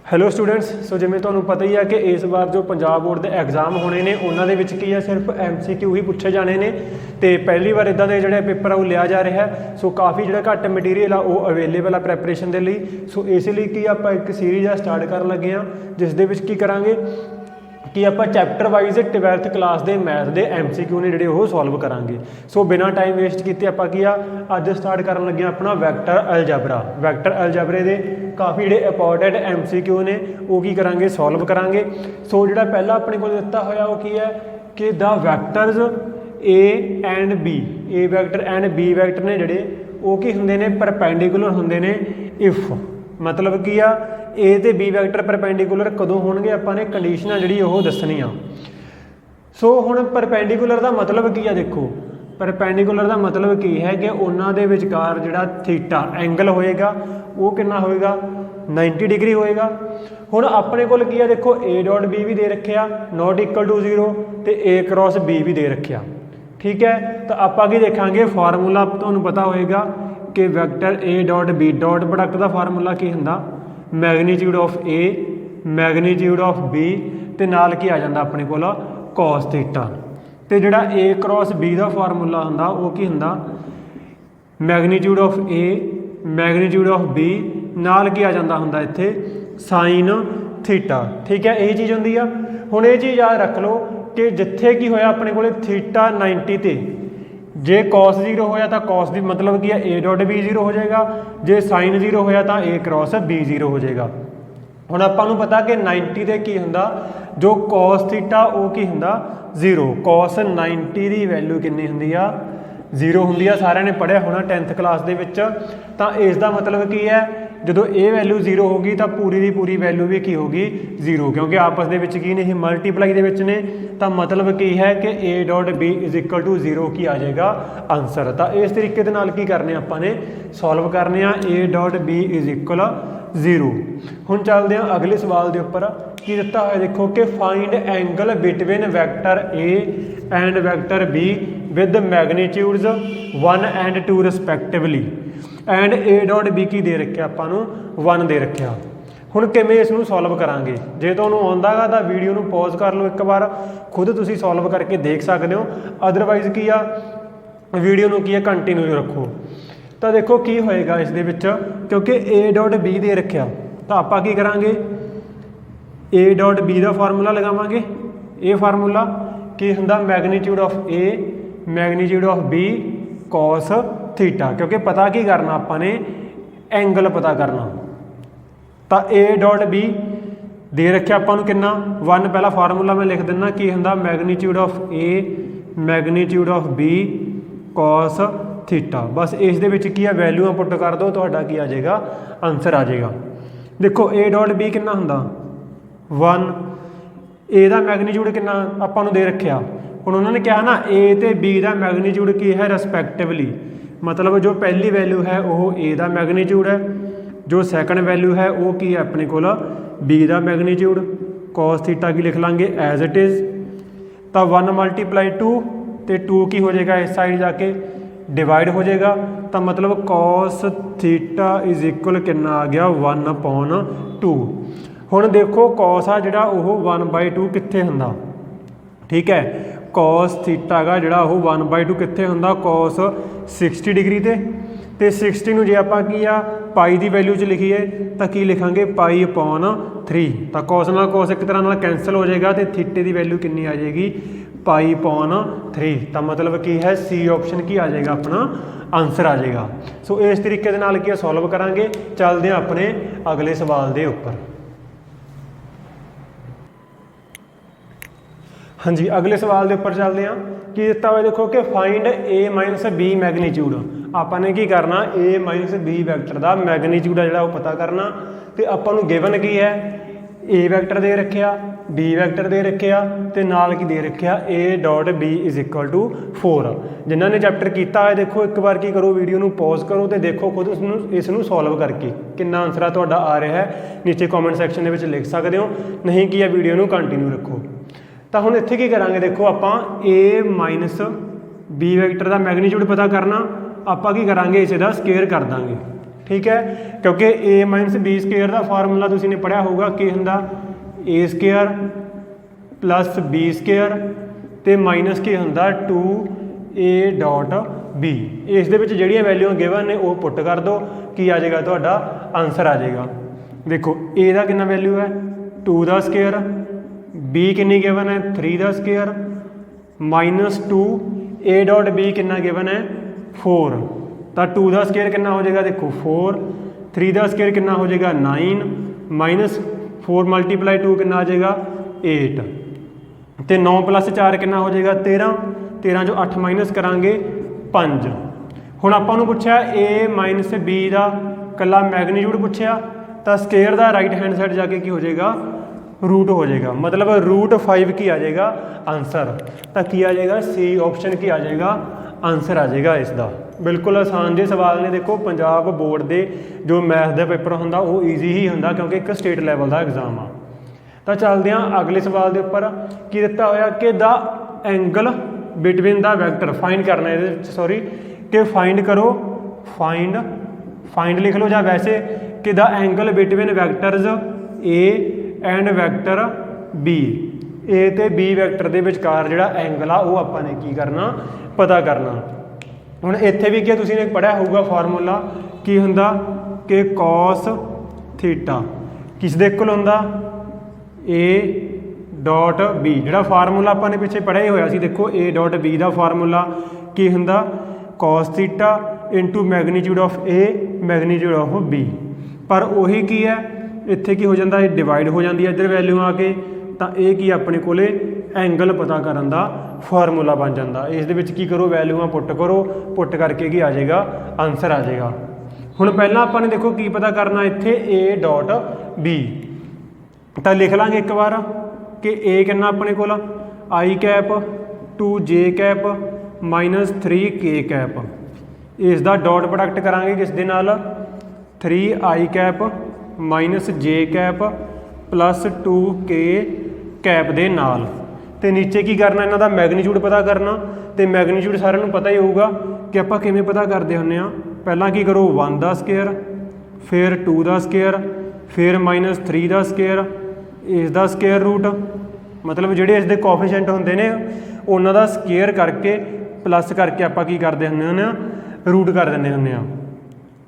Hello students, ਸੋ ਜਿਵੇਂ ਤੁਹਾਨੂੰ ਪਤਾ ਹੀ ਹੈ ਕਿ ਇਸ ਵਾਰ ਜੋ ਪੰਜਾਬ ਬੋਰਡ ਦੇ ਐਗਜ਼ਾਮ ਹੋਣੇ ਨੇ ਉਹਨਾਂ ਦੇ ਵਿੱਚ ਕੀ ਹੈ, ਸਿਰਫ MCQ ਹੀ ਪੁੱਛੇ ਜਾਣੇ ਨੇ। ਤੇ ਪਹਿਲੀ ਵਾਰ ਇਦਾਂ ਦੇ ਜਿਹੜੇ ਪੇਪਰ ਆ ਉਹ ਲਿਆ ਜਾ ਰਿਹਾ ਹੈ। ਸੋ ਕਾਫੀ ਜਿਹੜਾ ਘੱਟ ਮਟੀਰੀਅਲ ਆ ਉਹ ਅਵੇਲੇਬਲ ਆ ਪ੍ਰੈਪਰੇਸ਼ਨ ਦੇ ਲਈ। ਸੋ ਇਸ ਲਈ ਕੀ ਆਪਾਂ ਇੱਕ ਸੀਰੀਜ਼ ਆ ਸਟਾਰਟ ਕਰਨ ਲੱਗੇ ਹਾਂ, ਜਿਸ ਦੇ ਵਿੱਚ ਕੀ ਕਰਾਂਗੇ कि आप चैप्टर वाइज 12th क्लास के मैथ के MCQ ने जोड़े वो सॉल्व करांगे। सो बिना टाइम वेस्ट किए आप अज स्टार्ट कर लगे अपना वैक्टर अलजबरा। वैक्टर अलजबरे के काफ़ी जोड़े इंपॉर्टेंट MCQ ने वो की करांगे, सॉल्व करांगे। सो जो पहला अपने को दिता होया वो की है कि the vectors A and B, A vector and B vector ने जोड़े वो की होंगे ने परपेंडिकुलर होंगे ने इफ, मतलब की आ ए ते बी वैक्टर परपेंडिकुलर कदों होणगे आपां ने कंडीशन जिहड़ी ओह दसनी आ। सो हुण परपेंडिकुलर का मतलब की है, देखो परपेंडिकुलर का मतलब की है कि उन्हां दे विचकार जिहड़ा थीटा एंगल होएगा वो कितना होएगा, 90 डिग्री होएगा। हुण अपने कोल की है, देखो ए डॉट बी भी दे रखिया नॉट इक्वल टू 0 ते ए क्रॉस बी भी दे रखिया, ठीक है। तो आपां की देखांगे फार्मूला तुहानूं पता होएगा कि vector A dot B dot product का फार्मूला की हुंदा, magnitude of A magnitude of B ते नाल की आ जाता अपने को कॉस थीटा। तो जोड़ा ए क्रॉस बी का फार्मूला हुंदा वो की हुंदा magnitude of A magnitude of B नाल की आ जाता हुंदा इत्थे साइन थीटा, ठीक है। यही चीज़ हुंदी आ। हुण ये चीज़ याद रख लो कि जिथे की होया अपने को थीटा 90 ते जे कॉस 0 होया तो कॉस की मतलब की है ए डॉट बी 0 हो जाएगा, जे साइन 0 होया तो ए क्रॉस बी 0 हो जाएगा। हुण आपां नूं पता कि 90 ते की हुंदा जो कॉस थीटा वो की हुंदा 0, कॉस 90 की वैल्यू कितनी हुंदी आ 0 हुंदी आ। सारिਆਂ ने पढ़िया होना 10th क्लास दे विच। तां इसका मतलब की है जो ये वैल्यू 0 होगी तो पूरी की पूरी वैल्यू भी की होगी 0, क्योंकि आपस के की नहीं मल्टीप्लाई के ने। तो मतलब की है कि A dot B is equal to 0 की आ जाएगा आंसर। तो इस तरीके के नाल की करने आपने सॉल्व करने A dot B is equal 0। हुण चलते हैं अगले सवाल के उपर की दिता है, देखो कि find angle between vector A and vector B with magnitudes 1 and 2 respectively and A dot B की दे रखे आपां नूं 1 दे रखिया। हुण किवें इसनूं सॉल्व करांगे, जे तुहानूं आउंदा गा तां वीडियो नूं पॉज कर लो, एक बार खुद तुसीं सॉल्व करके देख सकदे हो। अदरवाइज की आ वीडियो नूं की है कंटिन्यू रखो। तो देखो की होएगा इस दे विच, क्योंकि ए डॉट बी दे रखिया तो आपां की करांगे ए डॉट बी का फार्मूला लगावांगे। ये फार्मूला की हुंदा magnitude of A magnitude of B cos theta, क्योंकि पता की करना आपां ने एंगल पता करना। तो ए डॉट बी दे रखे आपां नूं कितना 1, पहला फार्मूला मैं लिख दिना की हुंदा magnitude of A magnitude of B cos theta. बस इस दे विच की है वैल्यूआं पुट कर दो, तुहाडा की आ जाएगा आंसर आ जाएगा। देखो ए डॉट बी कितना हुंदा 1, ए का मैगनीट्यूड कितना आपां नूं दे रखिया। हुण उन्होंने कहा ना ए ते बी का मैगनीट्यूड की है रिस्पैक्टिवली, मतलब जो पहली वैल्यू है वो ए का मैगनीट्यूड है, जो सैकंड वैल्यू है वो की है अपने को बी का मैगनीट्यूड। कॉस थीटा की लिख लांगे एज इट इज़। तो 1 मल्टीप्लाई 2 तो 2 की हो जाएगा इस साइड जाके डिवाइड हो जाएगा। तो मतलब कॉस थीटा इज इक्वल कितना आ गया 1/2। हुण देखो कॉस आ जिहड़ा वो 1/2 कित्थे हुंदा, ठीक है। कॉस थीटा का जिहड़ा वो 1/2 कित्थे हुंदा कॉस 60 डिग्री ते 60 नूं जे आपां की आ पाई की वैल्यू च लिखीए तो की लिखांगे पाई/3। तो कॉस नाल कॉस एक तरह नाल कैंसल हो जाएगा तो थीटे की वैल्यू कितनी आ जाएगी पाई/3। तो मतलब की है सी ऑप्शन की आ जाएगा अपना आंसर आ जाएगा। सो इस तरीके के नाल की सॉल्व करांगे। चलते हैं अपने अगले सवाल के उपर। हाँ जी, अगले सवाल के उपर चलते हैं कि दिता हुआ देखो कि फाइंड ए माइनस बी मैगनीट्यूड। आपने की करना ए माइनस बी वैक्टर का मैगनीट्यूड है जो पता करना। तो आपां नूं गिवन की है ए वैक्टर दे रखिया बी वैक्टर दे रखिया ते नाल की दे रखिया A dot B is equal to 4। जिन्हों ने चैप्टर किया है देखो एक बार की करो वीडियो नूं पॉज करो तो देखो खुद इसनूं सॉल्व करके कितना आंसर तुहाडा आ रहा है नीचे कॉमेंट सैक्शन के लिख सकते हो, नहीं कि वीडियो नूं कंटिन्यू रखो। तो हुण इत्थे की करांगे, देखो आपां ए माइनस बी वैक्टर का मैगनीट्यूड पता करना, आपां की करांगे इसे दा स्केयर कर देंगे। ठीक है, क्योंकि ए माइनस बी स्केयर का फार्मूला तुसी ने पढ़िया होगा कि हुंदा ए स्केयर प्लस बी स्केयर तो माइनस की हुंदा 2a डॉट बी। इस दे विच जिहड़ियां वैल्यूआं गिवन ने वो पुट कर दो, की आ जाएगा तुहाडा आंसर आ जाएगा। देखो ए का कितना वैल्यू है 2 का स्केयर, बी कितनी गिवन है 3 का square, minus 2 A dot B कितना गिवन है 4, तो 2 का स्केयर कितना हो जाएगा देखो 4, 3 का स्केयर कितना हो जाएगा 9, माइनस 4 मल्टीप्लाई 2 कितना आ जाएगा 8, तो 9 प्लस 4 कितना हो जाएगा 13, 13 जो 8 माइनस करांगे 5। हुण आपां नूं पुछया ए माइनस बी का कला मैगनीट्यूड पुछया, तो स्केयर का राइट हैंड साइड जाके की हो जाएगा रूट हो जाएगा, मतलब रूट 5 की आ जाएगा आंसर। तो की आ जाएगा सी ऑप्शन की आ जाएगा आंसर आ जाएगा इसका। बिल्कुल आसान जे सवाल ने, देखो पंजाब बोर्ड के जो मैथ का पेपर होंदा वो ईजी ही होंदा क्योंकि एक स्टेट लैवल का एग्जाम आ। तो चलते हैं अगले सवाल के उपर की दिता होया कि the angle between the vector find करना है, सॉरी कि फाइंड करो, फाइंड लिख लो या वैसे कि the angle between vectors A and vector B, A ते बी वैक्टर के विचकार जिहड़ा एंगल आ वो आपां ने की करना पता करना। हुण इत्थे भी क्या तुसीं ने पढ़िया होगा फार्मूला की हुंदा कि कॉस थीटा किस दे इक्वल हुंदा ए डॉट बी, जिहड़ा फार्मूला आपां ने पिछे पढ़िया ही होया सी। देखो ए डॉट बी का फार्मूला की हुंदा cos theta into magnitude of A magnitude of B, पर उही की है इत्थे की हो जाता है डिवाइड हो जाती है इधर वैल्यू आके, तो ये की अपने कोले एंगल पता करन दा फार्मूला बन जाता। इस दे विच की करो वैल्यूआं पुट करो, पुट करके की आ जाएगा आंसर आ जाएगा। हुण पहला आपां ने देखो की पता करना इत्थे ए डॉट बी, तो लिख लांगे एक बार कि ए कितना अपने कोल i cap 2j cap minus 3k cap, इसका डॉट प्रोडक्ट करांगे किस दे नाल 3i cap minus j cap plus 2k cap दे नाल, ते नीचे की करना इन्हां दा मैगनीट्यूड पता करना। तो मैगनीट्यूड सारिਆਂ ਨੂੰ पता ही होगा कि आपां किवें पता करते हुंदे आ, पहला की करो 1 का स्केयर, फिर 2 का स्केयर, फिर माइनस 3 का स्केयर, इसका स्केयर रूट, मतलब जिहड़े इसके कोफिशिएंट होंदे ने उन्हां दा स्केयर करके प्लस करके आपां की करते हुंदे आ रूट कर दिंदे हुंदे आ।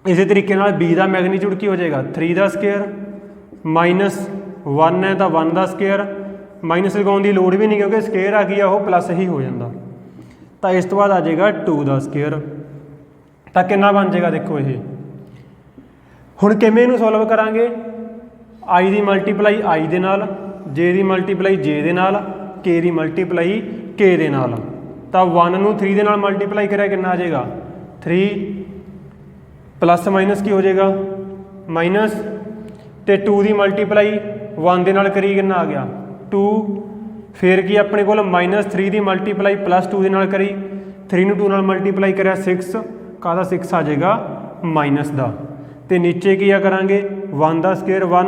इस तरीके नाल बी का मैगनीट्यूड की हो जाएगा 3 का स्केयर, माइनस 1 है तो 1 का स्केयर, माइनस लगाने की लोड़ भी नहीं क्योंकि स्केयर आ गया वो प्लस ही हो जाता। तो इस तो बाद आ जाएगा 2 का स्केयर, तो कितना बन जाएगा देखो ये। हुण किवें इहनूं सॉल्व करांगे, आई की मल्टीप्लाई आई दे नाल, जे की मल्टीप्लाई जे दे नाल, के की मल्टीप्लाई के दे नाल। तो 1 नूं 3 दे नाल मल्टीप्लाई करिया कितना आ जाएगा 3, प्लस माइनस की हो जाएगा माइनस, तो 2 की मल्टीप्लाई 1 दे नाल करी कितना आ गया 2, फिर की अपने को माइनस 3 की मल्टीप्लाई प्लस 2 के नाल करी, 3 नूं 2 नाल मल्टीप्लाई करिया 6 का 6 आ जाएगा माइनस का, तो नीचे की करांगे 1 का स्केयर 1,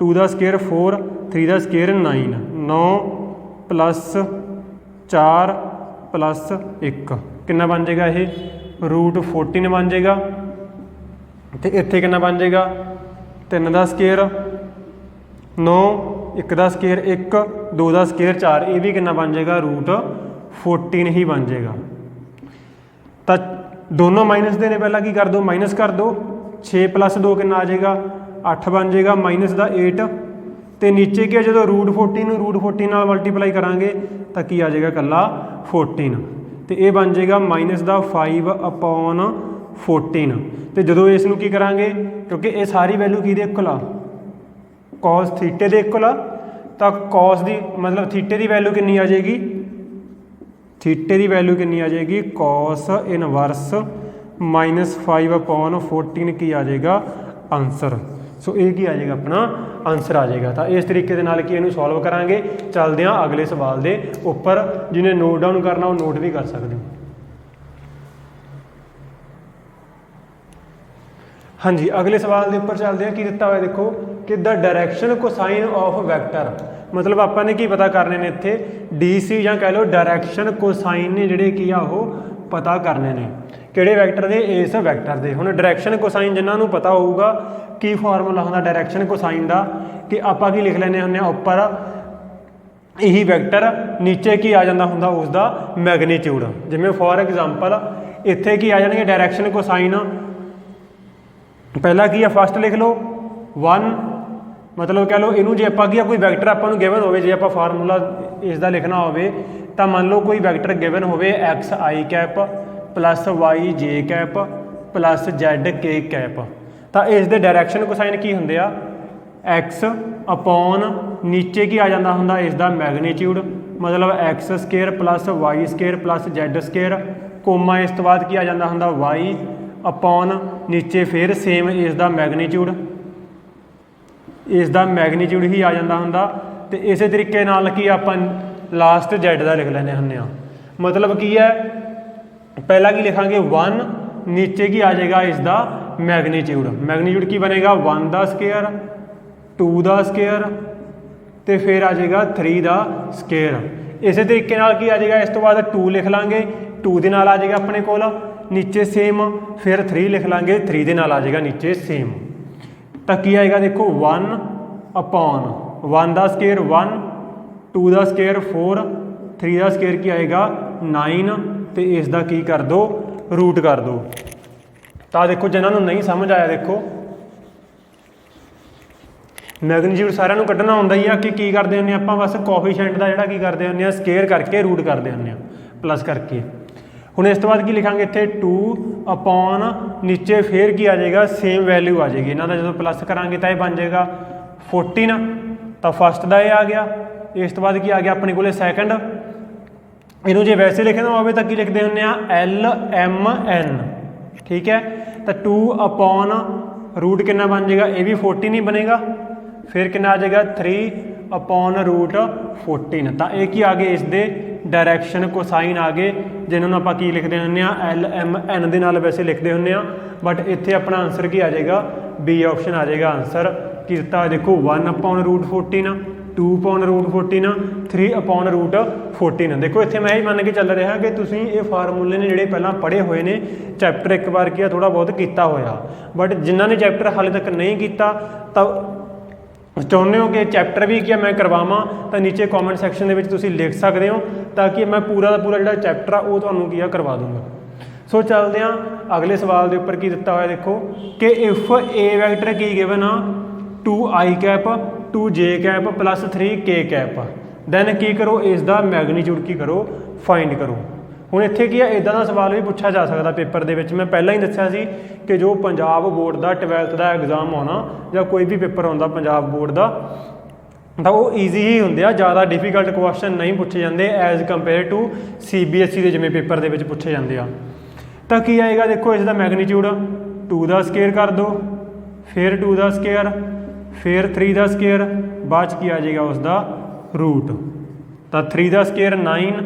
2 का स्केयर 4, 3 का स्केयर 9, 9 प्लस 4 प्लस 1 कितना बन जाएगा ये रूट 14 बन जाएगा। तो इत्थे कितना बन जाएगा 3 का स्केयर 9, 1 का स्केयर 1, 2 का स्केयर 4, ये भी कितना बन जाएगा रूट 14 ही बन जाएगा। तो दोनों माइनस देने पहला की कर दो माइनस कर दो, 6 प्लस 2 कितना आ जाएगा 8 बन जाएगा माइनस का 8, तो नीचे क्या जो रूट 14 नाल मल्टीप्लाई करांगे तो की आ जाएगा कला 14, तो ये बन जाएगा माइनस का 5/14। तो जो इसनूं की करांगे क्योंकि ये सारी वैल्यू की इक्वल आ कॉस थीटे दे इक्वल आ, तो कॉस की मतलब थीटे की वैल्यू कितनी आ जाएगी, थीटे की वैल्यू कितनी आ जाएगी कॉस इनवर्स -5/14 की आ जाएगा आंसर। सो ये की आ जाएगा अपना आंसर आ जाएगा। तो इस तरीके के नाल कि इहनूं सॉल्व करांगे। चलते हैं अगले सवाल के उपर, जिन्हें नोट डाउन करना वो नोट भी कर सकते हो। हाँ जी, अगले सवाल के उपर चलते हैं। कि दिता हुआ देखो कि the direction cosine of vector, मतलब आपने की पता करने ने इत्थे डी सी या कह लो डायरैक्शन कोसाइन ने जिहड़े की आ वो पता करने ने। ਕਿਹੜੇ ਵੈਕਟਰ ਦੇ? ਇਸ ਵੈਕਟਰ ਦੇ। ਹੁਣ ਡਾਇਰੈਕਸ਼ਨ ਕੋਸਾਈਨ ਜਿਨ੍ਹਾਂ ਨੂੰ ਪਤਾ ਹੋਊਗਾ ਕੀ ਫਾਰਮੂਲਾ ਹੁੰਦਾ ਡਾਇਰੈਕਸ਼ਨ ਕੋਸਾਈਨ ਦਾ, ਕਿ ਆਪਾਂ ਕੀ ਲਿਖ ਲੈਂਦੇ ਹੁੰਦੇ ਹਾਂ ਉੱਪਰ ਇਹੀ ਵੈਕਟਰ, ਨੀਚੇ ਕੀ ਆ ਜਾਂਦਾ ਹੁੰਦਾ ਉਸ ਦਾ ਮੈਗਨੀਟਿਊਡ। ਜਿਵੇਂ ਫੋਰ ਐਗਜ਼ਾਮਪਲ ਇੱਥੇ ਕੀ ਆ ਜਾਣਗੇ ਡਾਇਰੈਕਸ਼ਨ ਕੋਸਾਈਨ, ਪਹਿਲਾਂ ਕੀ ਆ ਫਸਟ ਲਿਖ ਲਓ 1, ਮਤਲਬ ਕਹਿ ਲਓ ਇਹਨੂੰ ਜੇ ਆਪਾਂ ਕੀ ਆ ਕੋਈ ਵੈਕਟਰ ਆਪਾਂ ਨੂੰ ਗਿਵਨ ਹੋਵੇ, ਜੇ ਆਪਾਂ ਫਾਰਮੂਲਾ ਇਸ ਦਾ ਲਿਖਣਾ ਹੋਵੇ ਤਾਂ ਮੰਨ ਲਓ ਕੋਈ ਵੈਕਟਰ ਗਿਵਨ ਹੋਵੇ X I cap plus Y J cap plus Z K cap, ਤਾਂ ਇਸ ਦੇ ਡਾਇਰੈਕਸ਼ਨ ਕੋਸਾਈਨ ਕੀ ਹੁੰਦੇ ਆ? ਐਕਸ ਅਪੋਨ ਨੀਚੇ ਕੀ ਆ ਜਾਂਦਾ ਹੁੰਦਾ ਇਸ ਦਾ ਮੈਗਨੀਟਿਊਡ, ਮਤਲਬ X square plus Y square plus Z square, comma ਇਸ ਤੋਂ ਬਾਅਦ ਕੀ ਆ ਜਾਂਦਾ ਹੁੰਦਾ ਵਾਈ ਅਪੋਨ ਨੀਚੇ ਫਿਰ ਸੇਮ ਇਸ ਦਾ ਮੈਗਨੀਟਿਊਡ, ਇਸ ਦਾ ਮੈਗਨੀਟਿਊਡ ਹੀ ਆ ਜਾਂਦਾ ਹੁੰਦਾ। ਤੇ ਇਸੇ ਤਰੀਕੇ ਨਾਲ ਕੀ ਆਪਾਂ ਲਾਸਟ ਜ਼ੈਡ ਦਾ ਲਿਖ ਲੈਂਦੇ ਹੁੰਦੇ ਹਾਂ। ਮਤਲਬ ਕੀ ਹੈ ਪਹਿਲਾਂ ਕੀ ਲਿਖਾਂਗੇ 1, ਨੀਚੇ ਕੀ ਆ ਜਾਏਗਾ ਇਸ ਦਾ ਮੈਗਨੀਟਿਊਡ, ਮੈਗਨੀਟਿਊਡ ਕੀ ਬਣੇਗਾ 1 ਦਾ ਸਕੇਅਰ 2 ਦਾ ਸਕੇਅਰ ਤੇ ਫਿਰ ਆ ਜਾਏਗਾ 3 ਦਾ ਸਕੇਅਰ। ਇਸੇ ਤਰੀਕੇ ਨਾਲ ਕੀ ਆ ਜਾਏਗਾ ਇਸ ਤੋਂ ਬਾਅਦ 2 ਲਿਖ ਲਾਂਗੇ, 2 ਦੇ ਨਾਲ ਆ ਜਾਏਗਾ ਆਪਣੇ ਕੋਲ ਨੀਚੇ ਸੇਮ, ਫਿਰ 3 ਲਿਖ ਲਾਂਗੇ 3 ਦੇ ਨਾਲ ਆ ਜਾਏਗਾ ਨੀਚੇ ਸੇਮ। ਤਾਂ ਕੀ ਆਏਗਾ ਦੇਖੋ 1 ਅਪੋਨ 1 ਦਾ ਸਕੇਅਰ 1, 2 ਦਾ ਸਕੇਅਰ 4, 3 ਦਾ ਸਕੇਅਰ ਕੀ ਆਏਗਾ 9 ਤੇ ਇਸ ਦਾ ਕੀ ਕਰ ਦੋ ਰੂਟ ਕਰ ਦੋ। ਤਾਂ ਦੇਖੋ ਜਿਨ੍ਹਾਂ ਨੂੰ ਨਹੀਂ ਸਮਝ ਆਇਆ ਦੇਖੋ ਮੈਗਨੀਟਿਊਡ ਸਾਰਿਆਂ ਨੂੰ ਕੱਢਣਾ ਹੁੰਦਾ ਹੀ ਆ ਕਿ ਕੀ ਕਰਦੇ ਹੁੰਦੇ ਆਪਾਂ ਬਸ ਕੋਫੀਸ਼ੀਐਂਟ ਦਾ ਜਿਹੜਾ ਕੀ ਕਰਦੇ ਹੁੰਦੇ ਆ ਸਕੇਅਰ ਕਰਕੇ ਰੂਟ ਕਰਦੇ ਹੁੰਦੇ ਆ ਪਲੱਸ ਕਰਕੇ। ਹੁਣ ਇਸ ਤੋਂ ਬਾਅਦ ਕੀ ਲਿਖਾਂਗੇ ਇੱਥੇ 2 ਅਪੋਨ ਨੀਚੇ ਫੇਰ ਕੀ ਆ ਜਾਏਗਾ ਸੇਮ ਵੈਲਿਊ ਆ ਜਾਏਗੀ ਇਹਨਾਂ ਦਾ, ਜਦੋਂ ਪਲੱਸ ਕਰਾਂਗੇ ਤਾਂ ਇਹ ਬਣ ਜਾਏਗਾ 14, ਤਾਂ ਫਸਟ ਦਾ ਇਹ ਆ ਗਿਆ। ਇਸ ਤੋਂ ਬਾਅਦ ਕੀ ਆ ਗਿਆ ਆਪਣੇ ਕੋਲੇ ਸੈਕੰਡ, ਇਹਨੂੰ ਜੇ ਵੈਸੇ ਲਿਖਣਾ ਹੋਵੇ ਤਾਂ ਕੀ ਲਿਖਦੇ ਹੁੰਦੇ ਆ LMN, ਠੀਕ ਹੈ। ਤਾਂ 2 ਅਪੋਨ ਰੂਟ ਕਿੰਨਾ ਬਣ ਜਾਏਗਾ, ਇਹ ਵੀ 14 ਹੀ ਬਣੇਗਾ, ਫਿਰ ਕਿੰਨਾ ਆ ਜਾਏਗਾ 3 ਅਪੋਨ ਰੂਟ 14। ਤਾਂ ਇਹ ਕੀ ਆ ਗਏ ਇਸ ਦੇ ਡਾਇਰੈਕਸ਼ਨ ਕੋਸਾਈਨ ਆ ਗਏ, ਜਿਹਨਾਂ ਨੂੰ ਆਪਾਂ ਕੀ ਲਿਖਦੇ ਹੁੰਦੇ ਆ LMN ਦੇ ਨਾਲ ਵੈਸੇ ਲਿਖਦੇ ਹੁੰਦੇ ਆ, ਬਟ ਇੱਥੇ ਆਪਣਾ ਆਨਸਰ ਕੀ ਆ ਜਾਏਗਾ ਬੀ ਆਪਸ਼ਨ ਆ ਜਾਏਗਾ ਆਨਸਰ। ਕੀ ਦਿੱਤਾ ਦੇਖੋ 1 upon root 14, 2 upon root 14, 3 upon root 14। ਦੇਖੋ ਇੱਥੇ ਮੈਂ ਇਹ ਮੰਨ ਕੇ ਚੱਲ ਰਿਹਾ ਕਿ ਤੁਸੀਂ ਇਹ ਫਾਰਮੂਲੇ ਨੇ ਜਿਹੜੇ ਪਹਿਲਾਂ ਪੜ੍ਹੇ ਹੋਏ ਨੇ, ਚੈਪਟਰ ਇੱਕ ਵਾਰ ਕੀ ਆ ਥੋੜ੍ਹਾ ਬਹੁਤ ਕੀਤਾ ਹੋਇਆ, ਬਟ ਜਿਨ੍ਹਾਂ ਨੇ ਚੈਪਟਰ ਹਾਲੇ ਤੱਕ ਨਹੀਂ ਕੀਤਾ ਤਾਂ ਚਾਹੁੰਦੇ ਹੋ ਕਿ ਚੈਪਟਰ ਵੀ ਕੀ ਮੈਂ ਕਰਵਾਵਾਂ ਤਾਂ ਨੀਚੇ ਕਮੈਂਟ ਸੈਕਸ਼ਨ ਦੇ ਵਿੱਚ ਤੁਸੀਂ ਲਿਖ ਸਕਦੇ ਹੋ, ਤਾਂ ਕਿ ਮੈਂ ਪੂਰਾ ਦਾ ਪੂਰਾ ਜਿਹੜਾ ਚੈਪਟਰ ਆ ਉਹ ਤੁਹਾਨੂੰ ਕੀ ਆ ਕਰਵਾ ਦੂੰਗਾ। ਸੋ ਚੱਲਦੇ ਹਾਂ ਅਗਲੇ ਸਵਾਲ ਦੇ ਉੱਪਰ। ਕੀ ਦਿੱਤਾ ਹੋਇਆ ਦੇਖੋ ਕਿ ਇਫ ਏ ਵੈਕਟਰ ਕੀ ਗਿਵਨ ਆ 2i cap 2j cap plus 3k cap, then ਕੀ ਕਰੋ ਇਸ ਦਾ ਮੈਗਨੀਟਿਊਡ ਕੀ ਕਰੋ ਫਾਈਂਡ ਕਰੋ। ਹੁਣ ਇੱਥੇ ਕੀ ਹੈ ਇੱਦਾਂ ਦਾ ਸਵਾਲ ਵੀ ਪੁੱਛਿਆ ਜਾ ਸਕਦਾ ਪੇਪਰ ਦੇ ਵਿੱਚ। ਮੈਂ ਪਹਿਲਾਂ ਹੀ ਦੱਸਿਆ ਸੀ ਕਿ ਜੋ ਪੰਜਾਬ ਬੋਰਡ ਦਾ 12th ਦਾ ਐਗਜ਼ਾਮ ਆਉਣਾ ਜਾਂ ਕੋਈ ਵੀ ਪੇਪਰ ਆਉਂਦਾ ਪੰਜਾਬ ਬੋਰਡ ਦਾ ਤਾਂ ਉਹ ਈਜ਼ੀ ਹੀ ਹੁੰਦੇ ਆ, ਜ਼ਿਆਦਾ ਡਿਫੀਕਲਟ ਕੁਐਸਚਨ ਨਹੀਂ ਪੁੱਛੇ ਜਾਂਦੇ ਐਜ਼ ਕੰਪੇਅਰ ਟੂ CBSE ਦੇ ਜਿਵੇਂ ਪੇਪਰ ਦੇ ਵਿੱਚ ਪੁੱਛੇ ਜਾਂਦੇ ਆ। ਤਾਂ ਕੀ ਆਏਗਾ ਦੇਖੋ ਇਸ ਦਾ ਮੈਗਨੀਟਿਊਡ 2 ਦਾ ਸਕੇਅਰ ਕਰ ਦਿਓ, ਫਿਰ 2 ਦਾ ਸਕੇਅਰ, ਫਿਰ 3 ਦਾ ਸਕੇਅਰ, ਬਾਅਦ 'ਚ ਕੀ ਆ ਜਾਏਗਾ ਉਸ ਦਾ ਰੂਟ। ਤਾਂ 3 ਦਾ ਸਕੇਅਰ 9,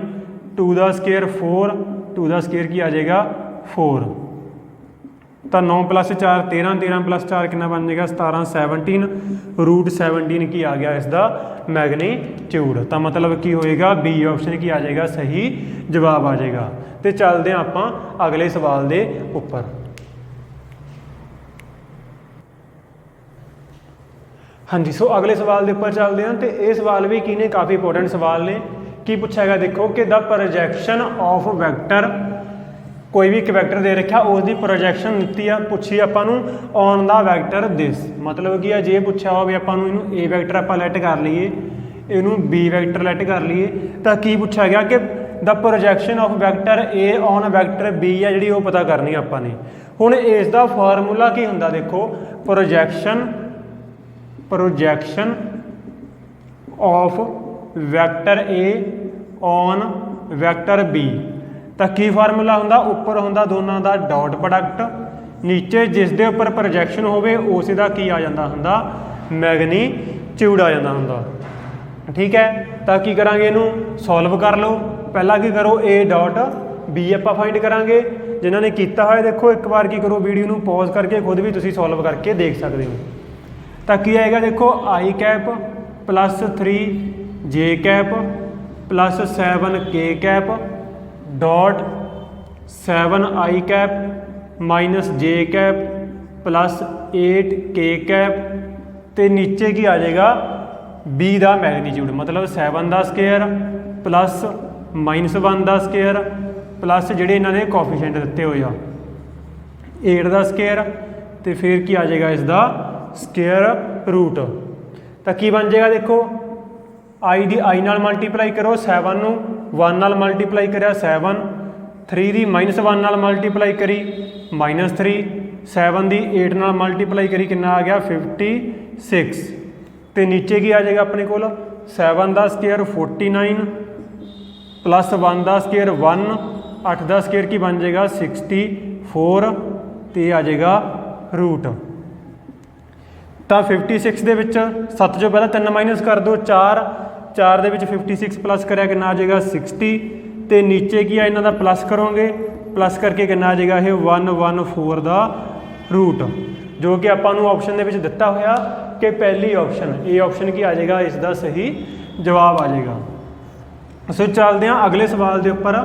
2 ਦਾ ਸਕੇਅਰ 4, 2 ਦਾ ਸਕੇਅਰ ਕੀ ਆ ਜਾਏਗਾ 4। ਤਾਂ 9 + 4 13, 13 + 4 ਕਿੰਨਾ ਬਣ ਜਾਏਗਾ 17, 17 ਰੂਟ 17 ਕੀ ਆ ਗਿਆ ਇਸ ਦਾ ਮੈਗਨੀਟਿਊਡ। ਤਾਂ ਮਤਲਬ ਕੀ ਹੋਏਗਾ ਬੀ ਆਪਸ਼ਨ ਕੀ ਆ ਜਾਏਗਾ ਸਹੀ ਜਵਾਬ ਆ ਜਾਏਗਾ। ਤੇ ਚੱਲਦੇ ਹਾਂ ਆਪਾਂ ਅਗਲੇ ਸਵਾਲ ਦੇ ਉੱਪਰ। ਹਾਂਜੀ ਸੋ ਅਗਲੇ ਸਵਾਲ ਦੇ ਉੱਪਰ ਚੱਲਦੇ ਹਾਂ। ਤੇ ਇਹ ਸਵਾਲ ਵੀ ਕੀ ਨੇ ਕਾਫੀ ਇੰਪੋਰਟੈਂਟ ਸਵਾਲ ਨੇ। ਕੀ ਪੁੱਛਿਆ ਹੈਗਾ ਦੇਖੋ ਕਿ ਦਾ ਪ੍ਰੋਜੈਕਸ਼ਨ ਆਫ ਵੈਕਟਰ, ਕੋਈ ਵੀ ਇੱਕ ਵੈਕਟਰ ਦੇ ਰੱਖਿਆ ਉਸ ਦੀ ਪ੍ਰੋਜੈਕਸ਼ਨ ਦਿੱਤੀ ਆ, ਪੁੱਛੀ ਆਪਾਂ ਨੂੰ ਔਨ ਦਾ ਵੈਕਟਰ ਦਿਸ। ਮਤਲਬ ਕੀ ਆ ਜੇ ਪੁੱਛਿਆ ਹੋਵੇ ਆਪਾਂ ਨੂੰ ਇਹਨੂੰ ਏ ਵੈਕਟਰ ਆਪਾਂ ਲੈਟ ਕਰ ਲਈਏ, ਇਹਨੂੰ ਬੀ ਵੈਕਟਰ ਲੈਟ ਕਰ ਲਈਏ, ਤਾਂ ਕੀ ਪੁੱਛਿਆ ਗਿਆ ਕਿ ਦਾ projection of vector A on vector B ਆ ਜਿਹੜੀ ਉਹ ਪਤਾ ਕਰਨੀ ਆਪਾਂ ਨੇ। ਹੁਣ ਇਸ ਦਾ ਫਾਰਮੂਲਾ ਕੀ ਹੁੰਦਾ ਦੇਖੋ projection of vector A on vector B. ਤਾਂ ਕੀ ਫਾਰਮੂਲਾ ਹੁੰਦਾ, ਉੱਪਰ ਹੁੰਦਾ ਦੋਨਾਂ ਦਾ ਡਾਟ ਪ੍ਰੋਡਕਟ, ਨੀਚੇ ਜਿਸ ਦੇ ਉੱਪਰ ਪ੍ਰੋਜੈਕਸ਼ਨ ਹੋਵੇ ਉਸ ਦਾ ਕੀ ਆ ਜਾਂਦਾ ਹੁੰਦਾ ਮੈਗਨੀਟਿਊਡ ਆ ਜਾਂਦਾ ਹੁੰਦਾ, ਠੀਕ ਹੈ। ਤਾਂ ਕੀ ਕਰਾਂਗੇ ਇਹਨੂੰ ਸੋਲਵ ਕਰ ਲਓ। ਪਹਿਲਾਂ ਕੀ ਕਰੋ ਏ ਡਾਟ ਬੀ ਆਪਾਂ ਫਾਈਂਡ ਕਰਾਂਗੇ। ਜਿਨ੍ਹਾਂ ਨੇ ਕੀਤਾ ਹੋਇਆ ਦੇਖੋ ਇੱਕ ਵਾਰ ਕੀ ਕਰੋ ਵੀਡੀਓ ਨੂੰ ਪੌਜ਼ ਕਰਕੇ ਖੁਦ ਵੀ ਤੁਸੀਂ ਸੋਲਵ ਕਰਕੇ ਦੇਖ ਸਕਦੇ ਹੋ। ਤਾਂ ਕੀ ਆਏਗਾ ਦੇਖੋ i cap plus 3j cap plus 7k cap dot 7i cap minus j cap plus 8k cap तो नीचे की आ जाएगा b का मैगनीट्यूड, मतलब 7 का स्केयर प्लस -1 का स्केयर प्लस ਜਿਹੜੇ ਇਹਨਾਂ ਨੇ ਕੋਫੀਸ਼ੀਐਂਟ ਦਿੱਤੇ ਹੋਏ ਆ 8 ਦਾ ਸਕੇਅਰ ਤੇ ਫਿਰ ਕੀ ਆ ਜਾਏਗਾ ਇਸ ਦਾ ਸਕੇਅਰ ਰੂਟ। ਤਾਂ ਕੀ ਬਣ ਜਾਏਗਾ ਦੇਖੋ i ਦੀ i ਨਾਲ ਮਲਟੀਪਲਾਈ ਕਰੋ 7 ਨੂੰ 1 ਨਾਲ ਮਲਟੀਪਲਾਈ ਕਰਿਆ 7, 3 ਦੀ -1 ਨਾਲ ਮਲਟੀਪਲਾਈ ਕਰੀ -3, 7 ਦੀ 8 ਨਾਲ ਮਲਟੀਪਲਾਈ ਕਰੀ ਕਿੰਨਾ ਆ ਗਿਆ 56 ਤੇ ਨੀਚੇ ਕੀ ਆ ਜਾਏਗਾ ਆਪਣੇ ਕੋਲ 7 ਦਾ ਸਕੇਅਰ 49 प्लस 1 का स्केयर 1, 8 का स्केयर की बन जाएगा 64 तो आ जाएगा रूट। तो 56 के 7 जो पहले 3 माइनस कर दो 4, 4 के 56 प्लस करा कि आ जाएगा 60 तो नीचे की है इन्हों का प्लस करोगे प्लस करके कि आ जाएगा ये 114 का रूट, जो कि आपको ऑप्शन के दिता होया कि पहली ऑप्शन ए ऑप्शन की आ जाएगा इसका सही जवाब आ जाएगा। सो चलते हैं अगले सवाल के उपर।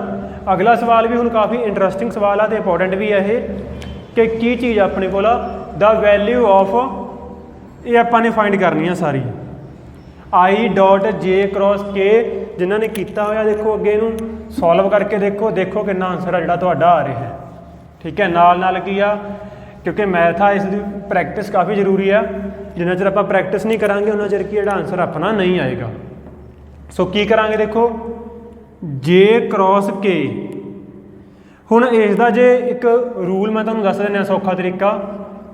अगला सवाल भी हुण काफ़ी इंटरस्टिंग सवाल है तो इंपॉर्टेंट भी है ये कि की चीज़ अपने को द वैल्यू ऑफ ये आपने फाइंड करनी है सारी आई डॉट जे क्रॉस के जिन्होंने किया होया देखो अगे नूं सॉल्व करके देखो देखो कितना आंसर है जिहड़ा तुहाडा आ रहा है। ठीक है नाल की आ क्योंकि मैथ आ इसकी प्रैक्टिस काफ़ी जरूरी है, जिन्ना चਿਰ ਆਪਾਂ प्रैक्टिस नहीं करांगे उन्ना चਿਰ की जिहड़ा आंसर अपना नहीं आएगा। सो की करांगे देखो जे क्रॉस के हुण इसका जे एक रूल मैं तुहानूं दस देना सौखा तरीका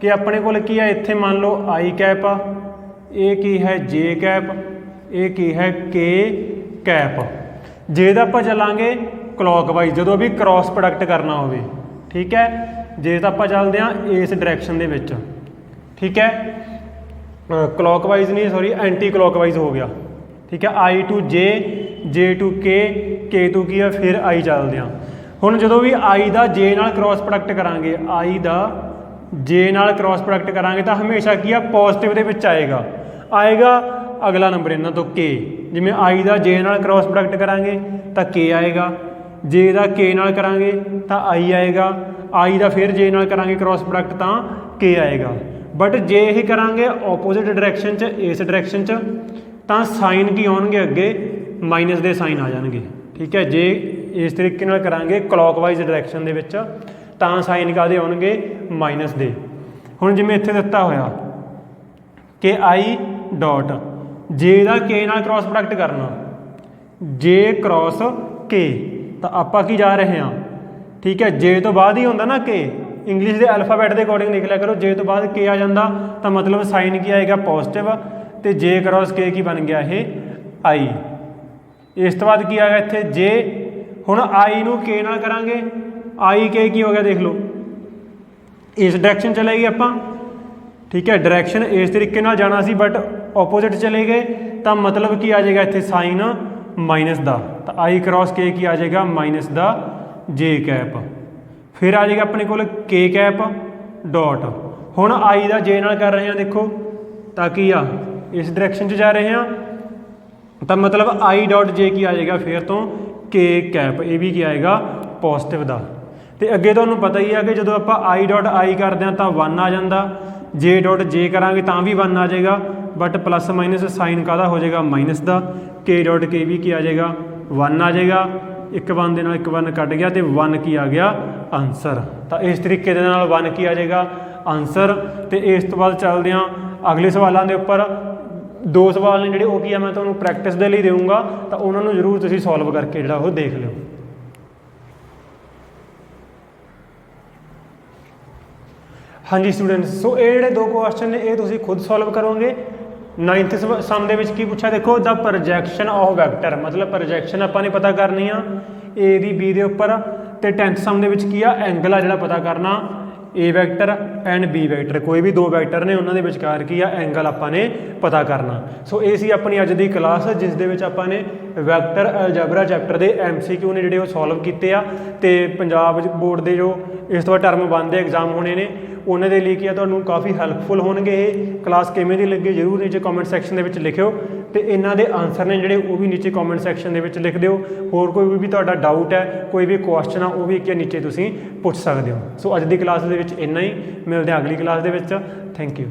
कि अपने कोल की है इत्थे मान लो आई कैप आ, ये की है जे कैप, ये की है के कैप। जे दा आपां चलांगे क्लॉकवाइज जदों भी क्रॉस प्रोडक्ट करना होवे, ठीक है जे दा आपां चलदे हां इस डायरैक्शन दे विच, ठीक है क्लॉकवाइज नहीं सॉरी एंटी क्लॉकवाइज हो गया। ठीक है आई टू जे टू के टू की है फिर आई चलते हैं। हुण जो भी आई का जे नाल क्रॉस प्रोडक्ट करांगे आई का जे नाल क्रॉस प्रोडक्ट करांगे तो हमेशा की है पॉजिटिव दे विच आएगा अगला नंबर इन्हां तो के, जिवें आई का जे नाल क्रॉस प्रोडक्ट करांगे तो के आएगा, जे का के नाल करांगे तो आई आएगा, आई का फिर जे नाल करांगे क्रॉस प्रोडक्ट तो के आएगा। बट जे ही करांगे ओपोजिट डायरैक्शन च इस डायरैक्शन च तो साइन की आउणगे अगे माइनस के साइन आ जाएंगे। ठीक है जे इस तरीके नाल करांगे क्लॉकवाइज डायरैक्शन दे विच तां साइन काहदे आउणगे माइनस दे। हुण जिवें इत्थे दिता होया कि आई डॉट जे का के नाल क्रॉस प्रोडक्ट करना जे क्रॉस के तो आपां की जा रहे हैं। ठीक है जे तो बाद ही होंदा ना के, इंग्लिश के अल्फाबैट के अकॉर्डिंग लिख लिया करो जे तो बाद के आ जाता तो मतलब साइन की आएगा पॉजिटिव तो जे क्रॉस के की बन गया है आई। इस तो बाद की आ गया इत्थे जे हुण आई नूं के नाल करांगे आई के की हो गया देख लो इस डायरैक्शन चले गए आपां। ठीक है डायरैक्शन इस तरीके नाल जाना सी बट ओपोजिट चले गए तो मतलब की आ जाएगा इत्थे साइन माइनस दा तो आई क्रॉस के की आ जाएगा माइनस दा जे कैप। फिर आ जाएगा अपने कोल के कैप डॉट हुण आई का जे नाल कर रहे हैं देखो ताकि आ इस डायरैक्शन जा रहे हैं तो मतलब आई डॉट जे की आ जाएगा फिर तो के कैप ये भी क्या आएगा पॉजिटिव का। तो अगे तो पता ही है कि जो आप आई डॉट आई करते हैं तो 1 आ जाता, जे डॉट जे करांगे तो भी 1 आ जाएगा बट प्लस माइनस साइन का हो जाएगा माइनस का, के डॉट के भी क्या आ जाएगा 1 आ जाएगा, एक 1 के नाल एक 1 कट गया तो 1 की आ गया आंसर। तो इस तरीके 1 की आ जाएगा आंसर। तो इस तो बाद चलते हैं अगले सवालों के उपर। 2 सवाल ने जिहड़े वो मैं तुहानूं प्रैक्टिस के लिए दूँगा तो उन्होंने जरूर तुसीं सॉल्व करके जिहड़ा वो देख लिओ। हाँ जी स्टूडेंट्स सो ये जिहड़े 2 क्वेश्चन ने ये तुसीं खुद सॉल्व करोगे। 9th सम दे विच की पूछा देखो द प्रोजैक्शन ऑफ वैक्टर मतलब प्रोजैक्शन आपां ने पता करनी आ ए दी बी दे उपर। तो 10th सम दे विच की आ एंगल आ जिहड़ा पता करना ए वैक्टर एंड बी वैक्टर कोई भी 2 वैक्टर ने उन्होंने विचकार की आ एंगल आपाने पता करना। सो ये सी अपनी अज की क्लास जिस दे विच आपाने वैक्टर अलजबरा चैप्टर के MCQ ने जिहड़े वो सॉल्व किए आ। ते पंजाब बोर्ड के जो इस तो टर्म बनते एग्जाम होने ने ਉਹਨਾਂ ਦੇ ਲਈ ਕੀ ਆ ਤੁਹਾਨੂੰ ਕਾਫੀ ਹੈਲਪਫੁਲ ਹੋਣਗੇ। ਇਹ ਕਲਾਸ ਕਿਵੇਂ ਦੀ ਲੱਗੀ ਜ਼ਰੂਰ ਨੀਚੇ ਕਮੈਂਟ ਸੈਕਸ਼ਨ ਦੇ ਵਿੱਚ ਲਿਖਿਓ, ਤੇ ਇਹਨਾਂ ਦੇ ਆਨਸਰ ਨੇ ਜਿਹੜੇ ਉਹ ਵੀ ਨੀਚੇ ਕਮੈਂਟ ਸੈਕਸ਼ਨ ਦੇ ਵਿੱਚ ਲਿਖ ਦਿਓ। ਹੋਰ ਕੋਈ ਵੀ ਤੁਹਾਡਾ ਡਾਊਟ ਹੈ, ਕੋਈ ਵੀ ਕੁਐਸਚਨ ਆ, ਉਹ ਵੀ ਕੀ ਨੀਚੇ ਤੁਸੀਂ ਪੁੱਛ ਸਕਦੇ ਹੋ। ਸੋ ਅੱਜ ਦੀ ਕਲਾਸ ਦੇ ਵਿੱਚ ਇੰਨਾ ਹੀ, ਮਿਲਦੇ ਹਾਂ ਅਗਲੀ ਕਲਾਸ ਦੇ ਵਿੱਚ। Thank you.